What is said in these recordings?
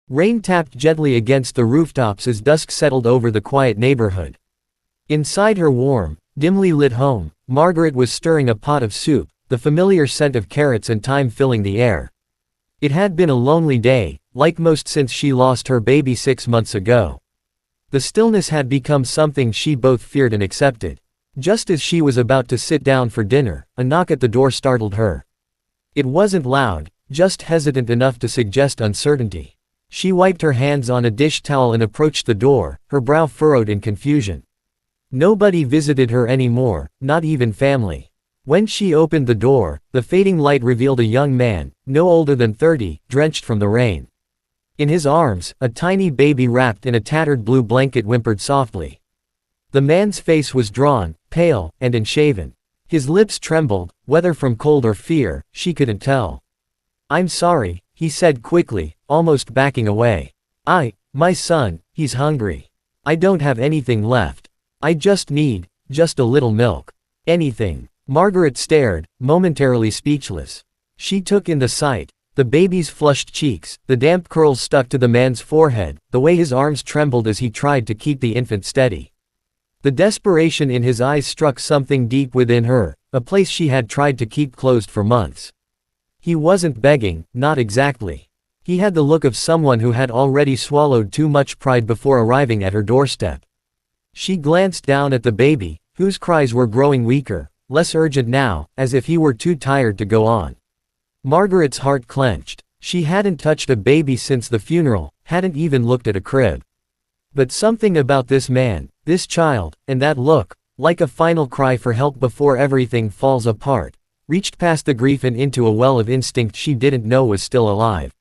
Rain tapped gently against the rooftops as dusk settled over the quiet neighborhood. Inside her warm, dimly lit home, Margaret was stirring a pot of soup, the familiar scent of carrots and thyme filling the air. It had been a lonely day, like most since she lost her baby 6 months ago. The stillness had become something she both feared and accepted. Just as she was about to sit down for dinner, a knock at the door startled her. It wasn't loud, just hesitant enough to suggest uncertainty. She wiped her hands on a dish towel and approached the door, her brow furrowed in confusion. Nobody visited her anymore, not even family. When she opened the door, the fading light revealed a young man, no older than 30, drenched from the rain. In his arms, a tiny baby wrapped in a tattered blue blanket whimpered softly. The man's face was drawn, pale, and unshaven. His lips trembled, whether from cold or fear, she couldn't tell. "I'm sorry," he said quickly, almost backing away. My son, he's hungry. I don't have anything left. I just a little milk. Anything." Margaret stared, momentarily speechless. She took in the sight. The baby's flushed cheeks, the damp curls stuck to the man's forehead, the way his arms trembled as he tried to keep the infant steady. The desperation in his eyes struck something deep within her, a place she had tried to keep closed for months. He wasn't begging, not exactly. He had the look of someone who had already swallowed too much pride before arriving at her doorstep. She glanced down at the baby, whose cries were growing weaker, less urgent now, as if he were too tired to go on. Margaret's heart clenched. She hadn't touched a baby since the funeral, hadn't even looked at a crib. But something about this man, this child, and that look, like a final cry for help before everything falls apart, reached past the grief and into a well of instinct she didn't know was still alive.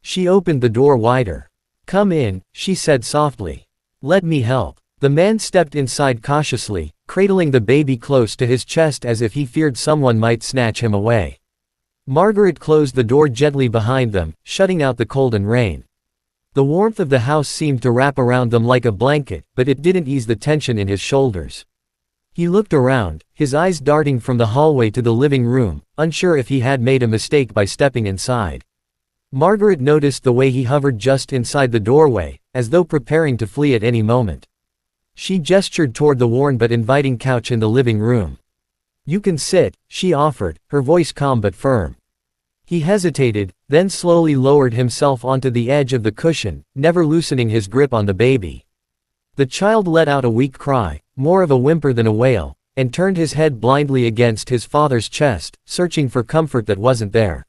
She opened the door wider. "Come in," she said softly. "Let me help." The man stepped inside cautiously, cradling the baby close to his chest as if he feared someone might snatch him away. Margaret closed the door gently behind them, shutting out the cold and rain. The warmth of the house seemed to wrap around them like a blanket, but it didn't ease the tension in his shoulders. He looked around, his eyes darting from the hallway to the living room, unsure if he had made a mistake by stepping inside. Margaret noticed the way he hovered just inside the doorway, as though preparing to flee at any moment. She gestured toward the worn but inviting couch in the living room. "You can sit," she offered, her voice calm but firm. He hesitated, then slowly lowered himself onto the edge of the cushion, never loosening his grip on the baby. The child let out a weak cry, more of a whimper than a wail, and turned his head blindly against his father's chest, searching for comfort that wasn't there.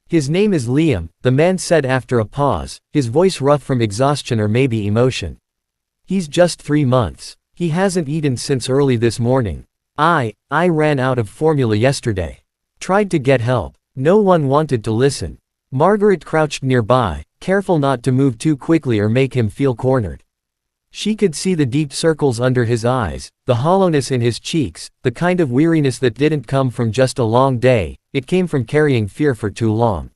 "His name is Liam," the man said after a pause, his voice rough from exhaustion or maybe emotion. "He's just 3 months. He hasn't eaten since early this morning. I ran out of formula yesterday. Tried to get help. No one wanted to listen." Margaret crouched nearby, careful not to move too quickly or make him feel cornered. She could see the deep circles under his eyes, the hollowness in his cheeks, the kind of weariness that didn't come from just a long day, it came from carrying fear for too long.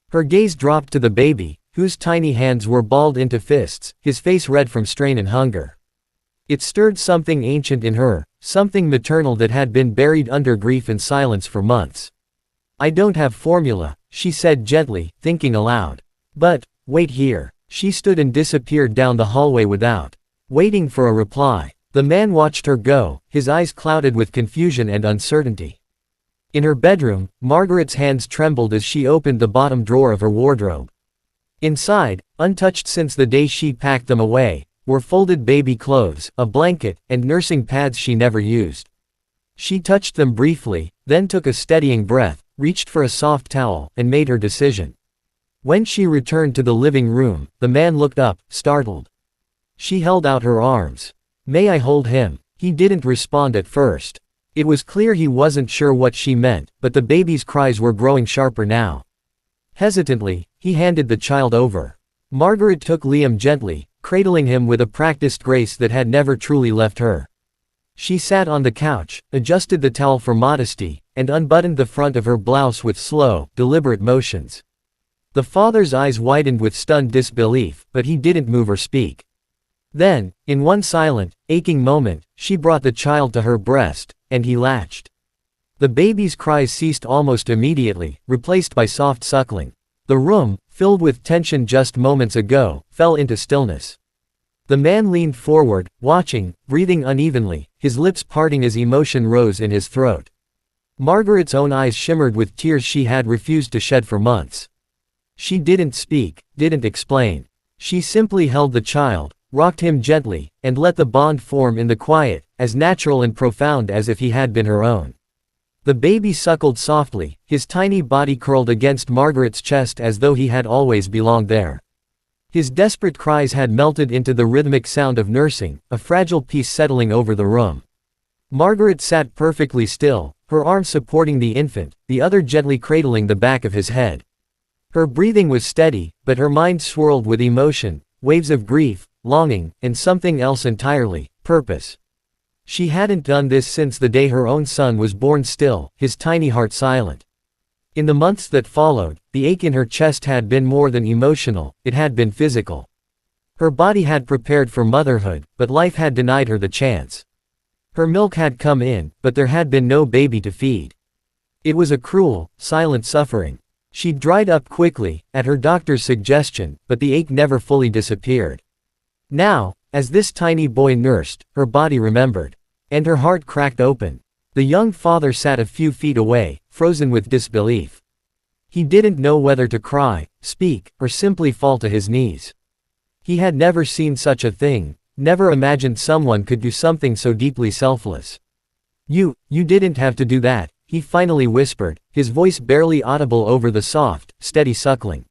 Her gaze dropped to the baby, whose tiny hands were balled into fists, his face red from strain and hunger. It stirred something ancient in her, something maternal that had been buried under grief and silence for months. "I don't have formula," she said gently, thinking aloud. "But, wait here." She stood and disappeared down the hallway without waiting for a reply. The man watched her go, his eyes clouded with confusion and uncertainty. In her bedroom, Margaret's hands trembled as she opened the bottom drawer of her wardrobe. Inside, untouched since the day she packed them away, were folded baby clothes, a blanket, and nursing pads she never used. She touched them briefly, then took a steadying breath, reached for a soft towel, and made her decision. When she returned to the living room, the man looked up, startled. She held out her arms. "May I hold him?" He didn't respond at first. It was clear he wasn't sure what she meant, but the baby's cries were growing sharper now. Hesitantly, he handed the child over. Margaret took Liam gently, cradling him with a practiced grace that had never truly left her. She sat on the couch, adjusted the towel for modesty, and unbuttoned the front of her blouse with slow, deliberate motions. The father's eyes widened with stunned disbelief, but he didn't move or speak. Then, in one silent, aching moment, she brought the child to her breast, and he latched. The baby's cries ceased almost immediately, replaced by soft suckling. The room, filled with tension just moments ago, fell into stillness. The man leaned forward, watching, breathing unevenly, his lips parting as emotion rose in his throat. Margaret's own eyes shimmered with tears she had refused to shed for months. She didn't speak, didn't explain. She simply held the child, rocked him gently, and let the bond form in the quiet, as natural and profound as if he had been her own. The baby suckled softly, his tiny body curled against Margaret's chest as though he had always belonged there. His desperate cries had melted into the rhythmic sound of nursing, a fragile peace settling over the room. Margaret sat perfectly still, her arm supporting the infant, the other gently cradling the back of his head. Her breathing was steady, but her mind swirled with emotion, waves of grief, longing, and something else entirely, purpose. She hadn't done this since the day her own son was born, still, his tiny heart silent. In the months that followed, the ache in her chest had been more than emotional, it had been physical. Her body had prepared for motherhood, but life had denied her the chance. Her milk had come in, but there had been no baby to feed. It was a cruel, silent suffering. She dried up quickly, at her doctor's suggestion, but the ache never fully disappeared. Now, as this tiny boy nursed, her body remembered. And her heart cracked open. The young father sat a few feet away, frozen with disbelief. He didn't know whether to cry, speak, or simply fall to his knees. He had never seen such a thing, never imagined someone could do something so deeply selfless. You didn't have to do that, he finally whispered, his voice barely audible over the soft, steady suckling.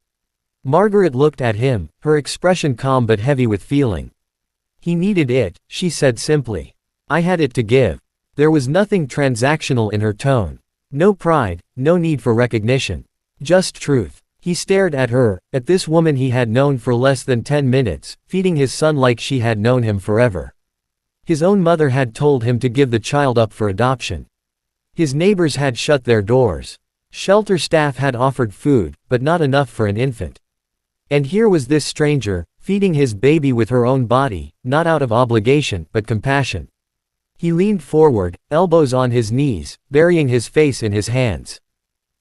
Margaret looked at him, her expression calm but heavy with feeling. He needed it, she said simply. I had it to give. There was nothing transactional in her tone. No pride, no need for recognition. Just truth. He stared at her, at this woman he had known for less than 10 minutes, feeding his son like she had known him forever. His own mother had told him to give the child up for adoption. His neighbors had shut their doors. Shelter staff had offered food, but not enough for an infant. And here was this stranger, feeding his baby with her own body, not out of obligation, but compassion. He leaned forward, elbows on his knees, burying his face in his hands.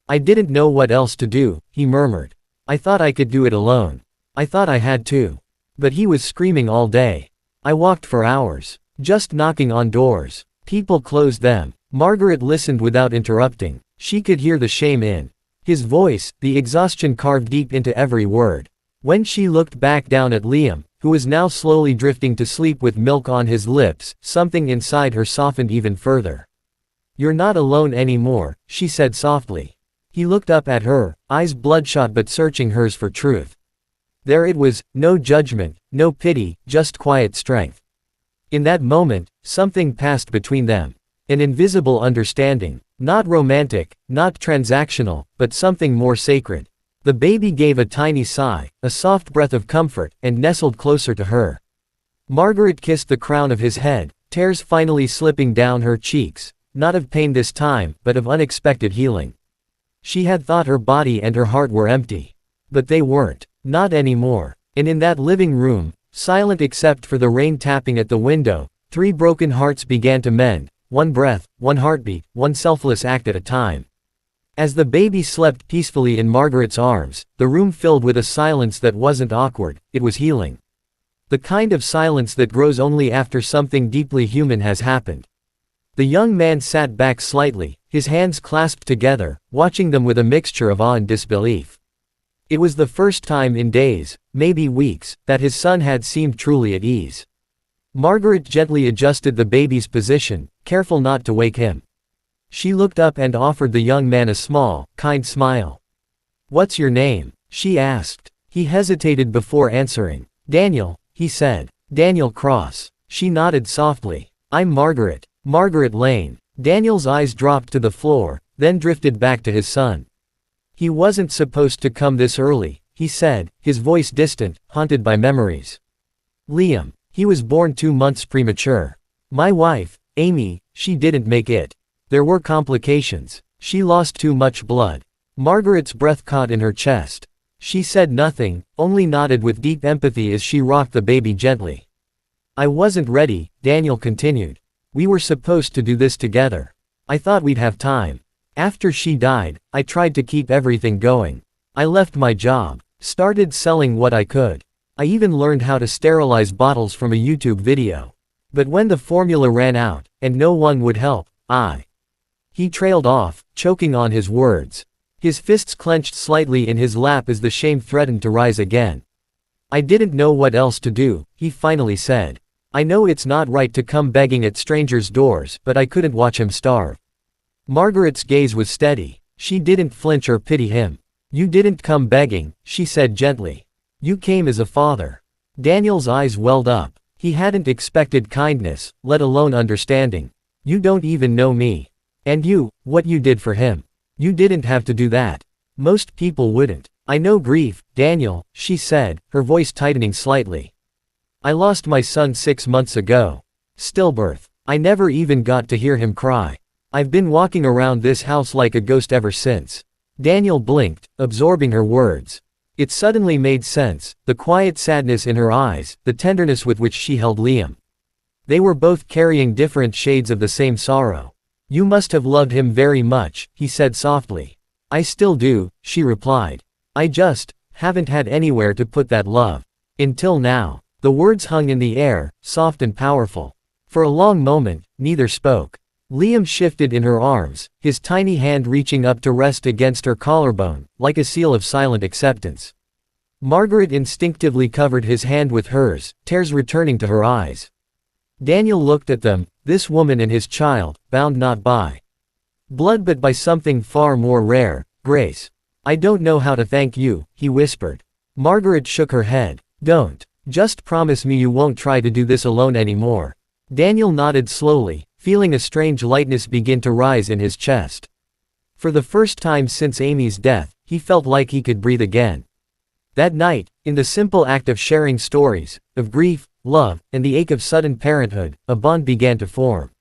I didn't know what else to do, he murmured. I thought I could do it alone. I thought I had to. But he was screaming all day. I walked for hours, just knocking on doors. People closed them. Margaret listened without interrupting. She could hear the shame in his voice, the exhaustion carved deep into every word. When she looked back down at Liam, who was now slowly drifting to sleep with milk on his lips, something inside her softened even further. You're not alone anymore, she said softly. He looked up at her, eyes bloodshot but searching hers for truth. There it was, no judgment, no pity, just quiet strength. In that moment, something passed between them. An invisible understanding, not romantic, not transactional, but something more sacred. The baby gave a tiny sigh, a soft breath of comfort, and nestled closer to her. Margaret kissed the crown of his head, tears finally slipping down her cheeks, not of pain this time, but of unexpected healing. She had thought her body and her heart were empty. But they weren't, not anymore. And in that living room, silent except for the rain tapping at the window, 3 broken hearts began to mend, one breath, one heartbeat, one selfless act at a time. As the baby slept peacefully in Margaret's arms, the room filled with a silence that wasn't awkward, it was healing. The kind of silence that grows only after something deeply human has happened. The young man sat back slightly, his hands clasped together, watching them with a mixture of awe and disbelief. It was the first time in days, maybe weeks, that his son had seemed truly at ease. Margaret gently adjusted the baby's position, careful not to wake him. She looked up and offered the young man a small, kind smile. What's your name? She asked. He hesitated before answering. Daniel, he said. Daniel Cross. She nodded softly. I'm Margaret. Margaret Lane. Daniel's eyes dropped to the floor, then drifted back to his son. He wasn't supposed to come this early, he said, his voice distant, haunted by memories. Liam. He was born 2 months premature. My wife, Amy, she didn't make it. There were complications. She lost too much blood. Margaret's breath caught in her chest. She said nothing, only nodded with deep empathy as she rocked the baby gently. I wasn't ready, Daniel continued. We were supposed to do this together. I thought we'd have time. After she died, I tried to keep everything going. I left my job, Started selling what I could. I even learned how to sterilize bottles from a YouTube video. But when the formula ran out, and no one would help, He trailed off, choking on his words. His fists clenched slightly in his lap as the shame threatened to rise again. I didn't know what else to do, he finally said. I know it's not right to come begging at strangers' doors, but I couldn't watch him starve. Margaret's gaze was steady. She didn't flinch or pity him. You didn't come begging, she said gently. You came as a father. Daniel's eyes welled up. He hadn't expected kindness, let alone understanding. You don't even know me. And what you did for him. You didn't have to do that. Most people wouldn't. I know grief, Daniel, she said, her voice tightening slightly. I lost my son 6 months ago. Stillbirth. I never even got to hear him cry. I've been walking around this house like a ghost ever since. Daniel blinked, absorbing her words. It suddenly made sense, the quiet sadness in her eyes, the tenderness with which she held Liam. They were both carrying different shades of the same sorrow. You must have loved him very much, he said softly. I still do, she replied. I just haven't had anywhere to put that love. Until now. The words hung in the air, soft and powerful. For a long moment, neither spoke. Liam shifted in her arms, his tiny hand reaching up to rest against her collarbone, like a seal of silent acceptance. Margaret instinctively covered his hand with hers, tears returning to her eyes. Daniel looked at them, this woman and his child, bound not by blood but by something far more rare, grace. I don't know how to thank you, he whispered. Margaret shook her head. Don't. Just promise me you won't try to do this alone anymore. Daniel nodded slowly, feeling a strange lightness begin to rise in his chest. For the first time since Amy's death, he felt like he could breathe again. That night, in the simple act of sharing stories, of grief, love, and the ache of sudden parenthood, a bond began to form.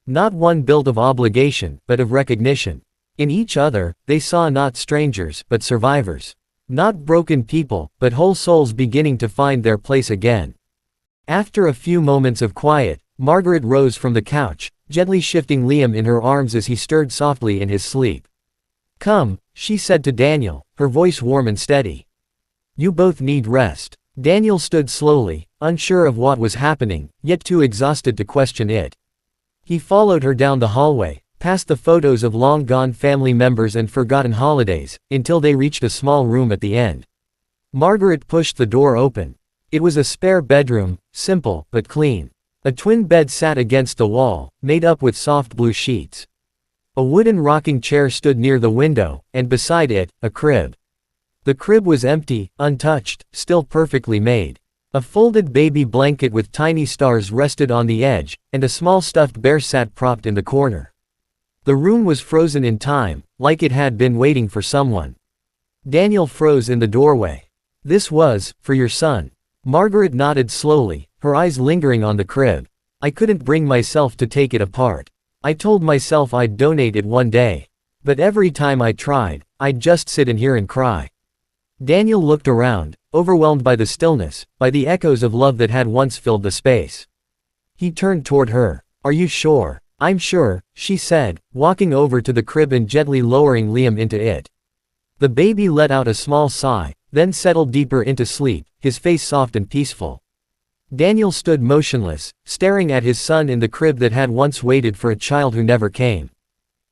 Not one built of obligation, but of recognition. In each other, they saw not strangers, but survivors. Not broken people, but whole souls beginning to find their place again. After a few moments of quiet, Margaret rose from the couch, gently shifting Liam in her arms as he stirred softly in his sleep. Come, she said to Daniel, her voice warm and steady. You both need rest. Daniel stood slowly, unsure of what was happening, yet too exhausted to question it. He followed her down the hallway, past the photos of long-gone family members and forgotten holidays, until they reached a small room at the end. Margaret pushed the door open. It was a spare bedroom, simple, but clean. A twin bed sat against the wall, made up with soft blue sheets. A wooden rocking chair stood near the window, and beside it, a crib. The crib was empty, untouched, still perfectly made. A folded baby blanket with tiny stars rested on the edge, and a small stuffed bear sat propped in the corner. The room was frozen in time, like it had been waiting for someone. Daniel froze in the doorway. This was, for your son. Margaret nodded slowly, her eyes lingering on the crib. I couldn't bring myself to take it apart. I told myself I'd donate it one day. But every time I tried, I'd just sit in here and cry. Daniel looked around, overwhelmed by the stillness, by the echoes of love that had once filled the space. He turned toward her. Are you sure? I'm sure, she said, walking over to the crib and gently lowering Liam into it. The baby let out a small sigh, then settled deeper into sleep, his face soft and peaceful. Daniel stood motionless, staring at his son in the crib that had once waited for a child who never came.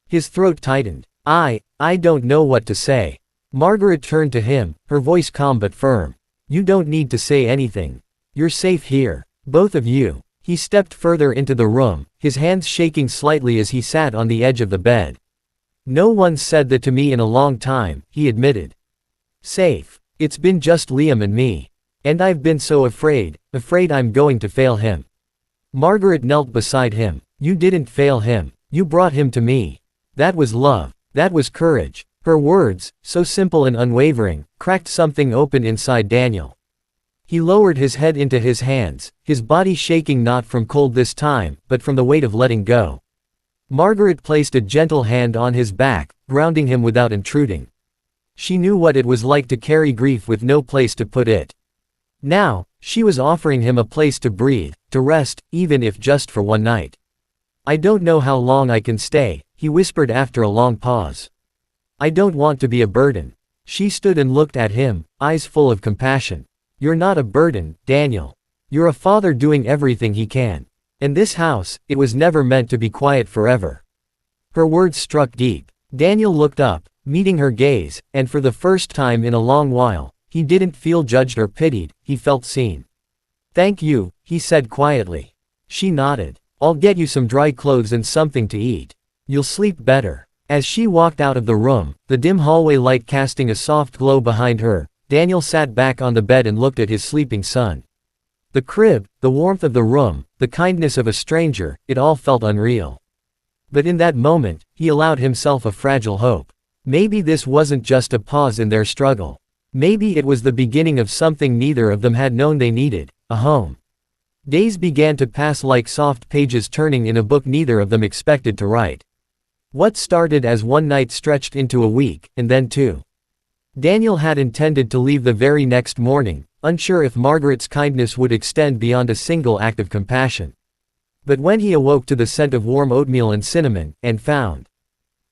His throat tightened. I don't know what to say. Margaret turned to him, her voice calm but firm. You don't need to say anything. You're safe here. Both of you. He stepped further into the room, his hands shaking slightly as he sat on the edge of the bed. No one said that to me in a long time, he admitted. Safe. It's been just Liam and me. And I've been so afraid I'm going to fail him. Margaret knelt beside him. You didn't fail him. You brought him to me. That was love. That was courage. Her words, so simple and unwavering, cracked something open inside Daniel. He lowered his head into his hands, his body shaking not from cold this time, but from the weight of letting go. Margaret placed a gentle hand on his back, grounding him without intruding. She knew what it was like to carry grief with no place to put it. Now, she was offering him a place to breathe, to rest, even if just for one night. I don't know how long I can stay, he whispered after a long pause. I don't want to be a burden. She stood and looked at him, eyes full of compassion. "You're not a burden, Daniel. You're a father doing everything he can. And this house, it was never meant to be quiet forever." Her words struck deep. Daniel looked up, meeting her gaze, and for the first time in a long while, he didn't feel judged or pitied, he felt seen. "Thank you," he said quietly. She nodded. "I'll get you some dry clothes and something to eat. You'll sleep better." As she walked out of the room, the dim hallway light casting a soft glow behind her, Daniel sat back on the bed and looked at his sleeping son. The crib, the warmth of the room, the kindness of a stranger, it all felt unreal. But in that moment, he allowed himself a fragile hope. Maybe this wasn't just a pause in their struggle. Maybe it was the beginning of something neither of them had known they needed, a home. Days began to pass like soft pages turning in a book neither of them expected to write. What started as one night stretched into a week, and then two. Daniel had intended to leave the very next morning, unsure if Margaret's kindness would extend beyond a single act of compassion. But when he awoke to the scent of warm oatmeal and cinnamon, and found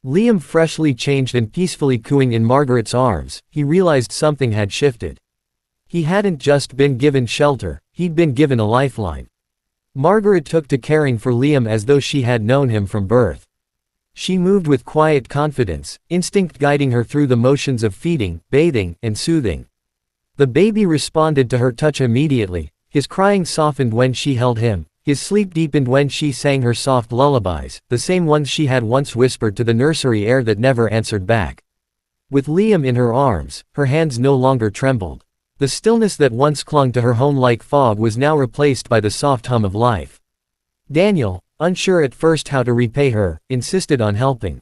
Liam freshly changed and peacefully cooing in Margaret's arms, he realized something had shifted. He hadn't just been given shelter, he'd been given a lifeline. Margaret took to caring for Liam as though she had known him from birth. She moved with quiet confidence, instinct guiding her through the motions of feeding, bathing, and soothing. The baby responded to her touch immediately, his crying softened when she held him. His sleep deepened when she sang her soft lullabies, the same ones she had once whispered to the nursery air that never answered back. With Liam in her arms, her hands no longer trembled. The stillness that once clung to her home like fog was now replaced by the soft hum of life. Daniel, unsure at first how to repay her, insisted on helping.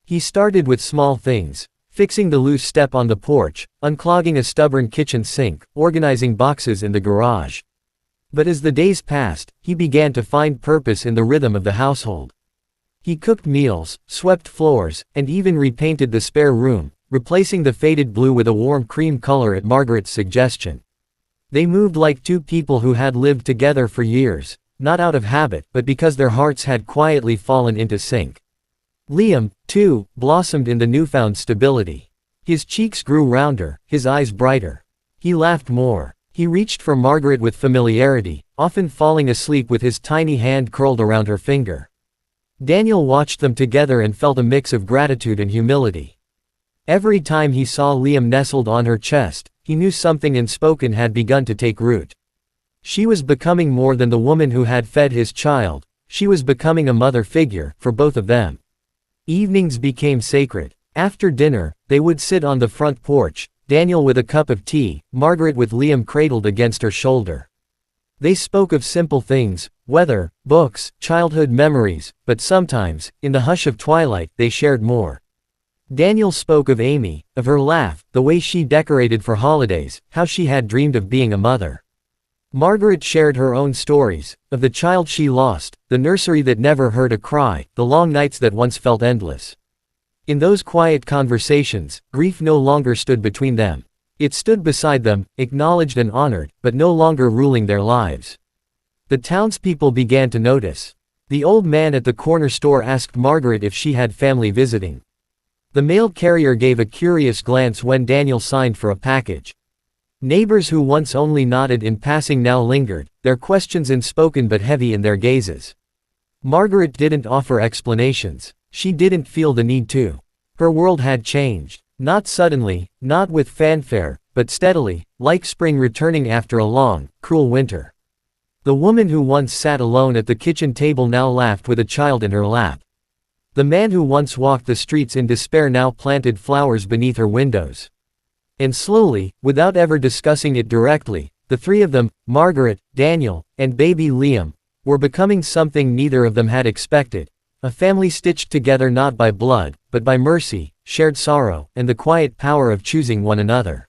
He started with small things, fixing the loose step on the porch, unclogging a stubborn kitchen sink, organizing boxes in the garage. But as the days passed, he began to find purpose in the rhythm of the household. He cooked meals, swept floors, and even repainted the spare room, replacing the faded blue with a warm cream color at Margaret's suggestion. They moved like two people who had lived together for years, not out of habit but because their hearts had quietly fallen into sync. Liam, too, blossomed in the newfound stability. His cheeks grew rounder, his eyes brighter. He laughed more. He reached for Margaret with familiarity, often falling asleep with his tiny hand curled around her finger. Daniel watched them together and felt a mix of gratitude and humility. Every time he saw Liam nestled on her chest, he knew something unspoken had begun to take root. She was becoming more than the woman who had fed his child, she was becoming a mother figure, for both of them. Evenings became sacred. After dinner, they would sit on the front porch, Daniel with a cup of tea, Margaret with Liam cradled against her shoulder. They spoke of simple things, weather, books, childhood memories, but sometimes, in the hush of twilight, they shared more. Daniel spoke of Amy, of her laugh, the way she decorated for holidays, how she had dreamed of being a mother. Margaret shared her own stories, of the child she lost, the nursery that never heard a cry, the long nights that once felt endless. In those quiet conversations, grief no longer stood between them. It stood beside them, acknowledged and honored, but no longer ruling their lives. The townspeople began to notice. The old man at the corner store asked Margaret if she had family visiting. The mail carrier gave a curious glance when Daniel signed for a package. Neighbors who once only nodded in passing now lingered, their questions unspoken but heavy in their gazes. Margaret didn't offer explanations. She didn't feel the need to. Her world had changed. Not suddenly, not with fanfare, but steadily, like spring returning after a long, cruel winter. The woman who once sat alone at the kitchen table now laughed with a child in her lap. The man who once walked the streets in despair now planted flowers beneath her windows. And slowly, without ever discussing it directly, the three of them, Margaret, Daniel, and baby Liam, were becoming something neither of them had expected. A family stitched together not by blood, but by mercy, shared sorrow, and the quiet power of choosing one another.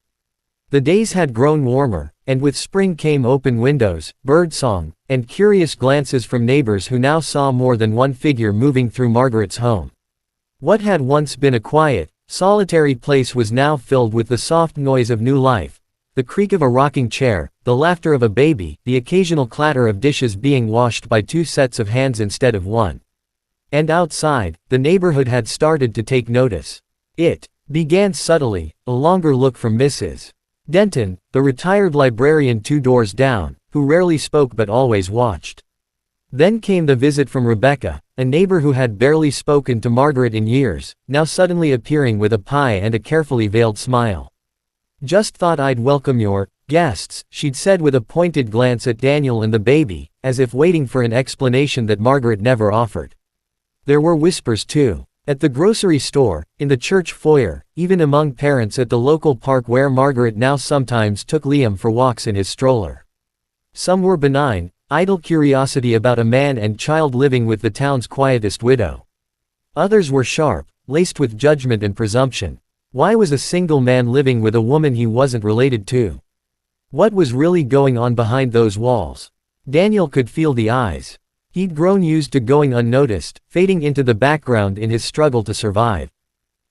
The days had grown warmer, and with spring came open windows, birdsong, and curious glances from neighbors who now saw more than one figure moving through Margaret's home. What had once been a quiet, solitary place was now filled with the soft noise of new life, the creak of a rocking chair, the laughter of a baby, the occasional clatter of dishes being washed by two sets of hands instead of one. And outside, the neighborhood had started to take notice. It Began subtly, a longer look from Mrs. Denton, the retired librarian 2 doors down, who rarely spoke but always watched. Then came the visit from Rebecca, a neighbor who had barely spoken to Margaret in years, now suddenly appearing with a pie and a carefully veiled smile. "Just thought I'd welcome your guests," she'd said with a pointed glance at Daniel and the baby, as if waiting for an explanation that Margaret never offered. There were whispers too. At the grocery store, in the church foyer, even among parents at the local park where Margaret now sometimes took Liam for walks in his stroller. Some were benign, idle curiosity about a man and child living with the town's quietest widow. Others were sharp, laced with judgment and presumption. Why was a single man living with a woman he wasn't related to? What was really going on behind those walls? Daniel could feel the eyes. He'd grown used to going unnoticed, fading into the background in his struggle to survive.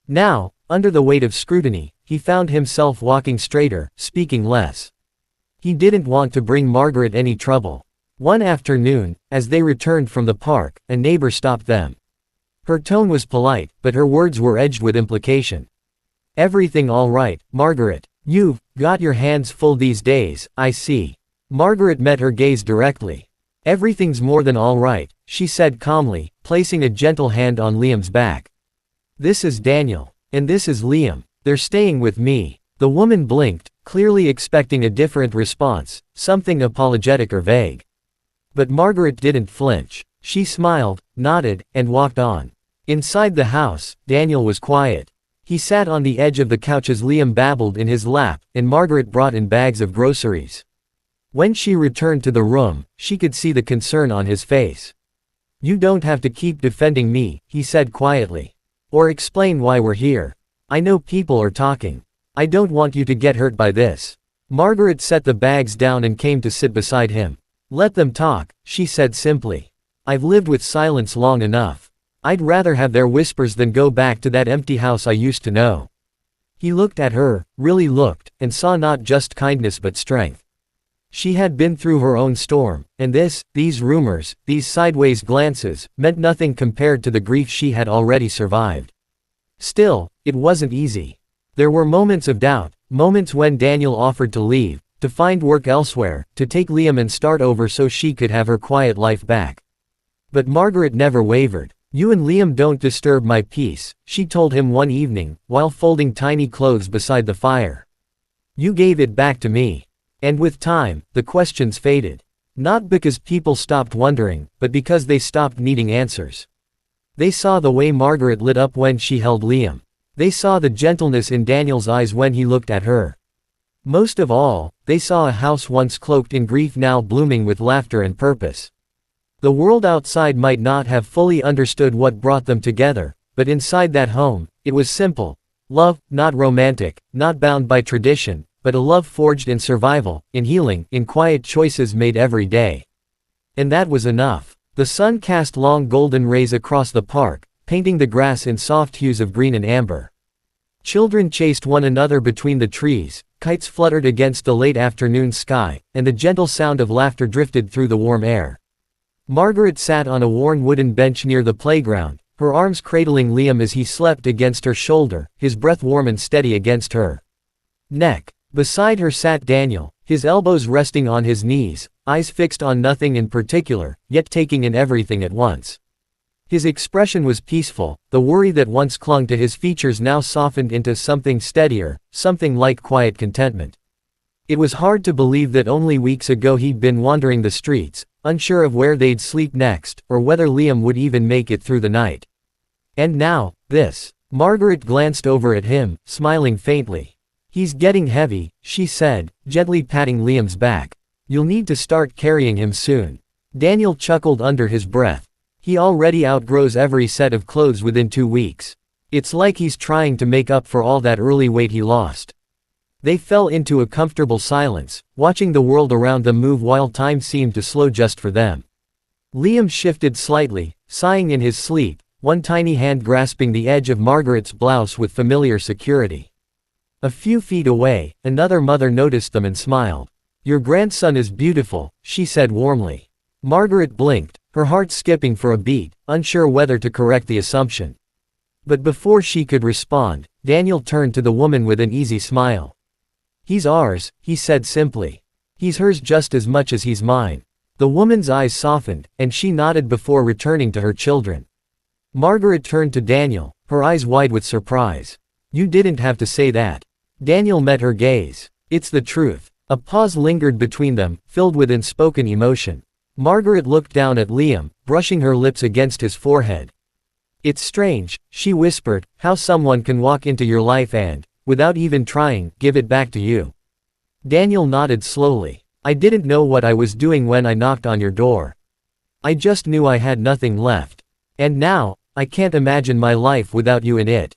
Now, under the weight of scrutiny, he found himself walking straighter, speaking less. He didn't want to bring Margaret any trouble. One afternoon, as they returned from the park, a neighbor stopped them. Her tone was polite, but her words were edged with implication. "Everything all right, Margaret? You've got your hands full these days, I see." Margaret met her gaze directly. "Everything's more than all right," she said calmly, placing a gentle hand on Liam's back. "This is Daniel. And this is Liam. They're staying with me." The woman blinked, clearly expecting a different response, something apologetic or vague. But Margaret didn't flinch. She smiled, nodded, and walked on. Inside the house, Daniel was quiet. He sat on the edge of the couch as Liam babbled in his lap, and Margaret brought in bags of groceries. When she returned to the room, she could see the concern on his face. "You don't have to keep defending me," he said quietly. "Or explain why we're here. I know people are talking. I don't want you to get hurt by this." Margaret set the bags down and came to sit beside him. "Let them talk," she said simply. "I've lived with silence long enough. I'd rather have their whispers than go back to that empty house I used to know." He looked at her, really looked, and saw not just kindness but strength. She had been through her own storm, and these rumors, these sideways glances, meant nothing compared to the grief she had already survived. Still, it wasn't easy. There were moments of doubt, moments when Daniel offered to leave, to find work elsewhere, to take Liam and start over so she could have her quiet life back. But Margaret never wavered. "You and Liam don't disturb my peace," she told him one evening, while folding tiny clothes beside the fire. "You gave it back to me." And with time, the questions faded. Not because people stopped wondering, but because they stopped needing answers. They saw the way Margaret lit up when she held Liam. They saw the gentleness in Daniel's eyes when he looked at her. Most of all, they saw a house once cloaked in grief now blooming with laughter and purpose. The world outside might not have fully understood what brought them together, but inside that home, it was simple. Love, not romantic, not bound by tradition, but a love forged in survival, in healing, in quiet choices made every day. And that was enough. The sun cast long golden rays across the park, painting the grass in soft hues of green and amber. Children chased one another between the trees, kites fluttered against the late afternoon sky, and the gentle sound of laughter drifted through the warm air. Margaret sat on a worn wooden bench near the playground, her arms cradling Liam as he slept against her shoulder, his breath warm and steady against her neck. Beside her sat Daniel, his elbows resting on his knees, eyes fixed on nothing in particular, yet taking in everything at once. His expression was peaceful, the worry that once clung to his features now softened into something steadier, something like quiet contentment. It was hard to believe that only weeks ago he'd been wandering the streets, unsure of where they'd sleep next, or whether Liam would even make it through the night. And now, this. Margaret glanced over at him, smiling faintly. "He's getting heavy," she said, gently patting Liam's back. "You'll need to start carrying him soon." Daniel chuckled under his breath. "He already outgrows every set of clothes within 2 weeks. It's like he's trying to make up for all that early weight he lost." They fell into a comfortable silence, watching the world around them move while time seemed to slow just for them. Liam shifted slightly, sighing in his sleep, one tiny hand grasping the edge of Margaret's blouse with familiar security. A few feet away, another mother noticed them and smiled. "Your grandson is beautiful," she said warmly. Margaret blinked, her heart skipping for a beat, unsure whether to correct the assumption. But before she could respond, Daniel turned to the woman with an easy smile. "He's ours," he said simply. "He's hers just as much as he's mine." The woman's eyes softened, and she nodded before returning to her children. Margaret turned to Daniel, her eyes wide with surprise. "You didn't have to say that." Daniel met her gaze. "It's the truth." A pause lingered between them, filled with unspoken emotion. Margaret looked down at Liam, brushing her lips against his forehead. "It's strange," she whispered, "how someone can walk into your life and, without even trying, give it back to you." Daniel nodded slowly. "I didn't know what I was doing when I knocked on your door. I just knew I had nothing left. And now, I can't imagine my life without you in it.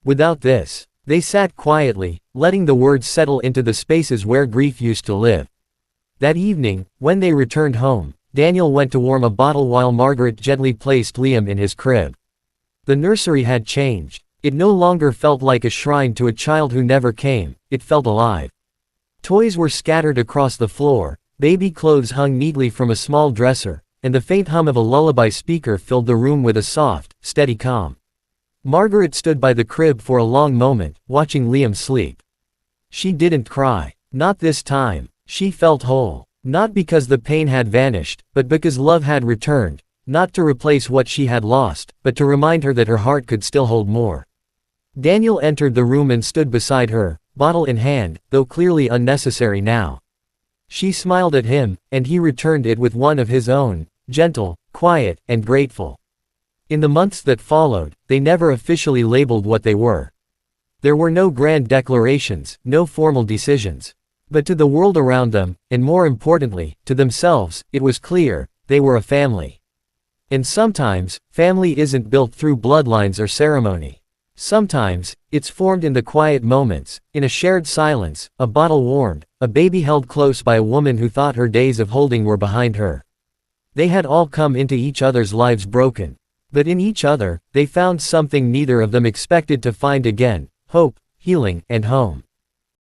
Without this." They sat quietly, letting the words settle into the spaces where grief used to live. That evening, when they returned home, Daniel went to warm a bottle while Margaret gently placed Liam in his crib. The nursery had changed. It no longer felt like a shrine to a child who never came, it felt alive. Toys were scattered across the floor, baby clothes hung neatly from a small dresser, and the faint hum of a lullaby speaker filled the room with a soft, steady calm. Margaret stood by the crib for a long moment, watching Liam sleep. She didn't cry. Not this time. She felt whole. Not because the pain had vanished, but because love had returned, not to replace what she had lost, but to remind her that her heart could still hold more. Daniel entered the room and stood beside her, bottle in hand, though clearly unnecessary now. She smiled at him, and he returned it with one of his own, gentle, quiet, and grateful. In the months that followed, they never officially labeled what they were. There were no grand declarations, no formal decisions. But to the world around them, and more importantly, to themselves, it was clear, they were a family. And sometimes, family isn't built through bloodlines or ceremony. Sometimes, it's formed in the quiet moments, in a shared silence, a bottle warmed, a baby held close by a woman who thought her days of holding were behind her. They had all come into each other's lives broken. But in each other, they found something neither of them expected to find again: hope, healing, and home.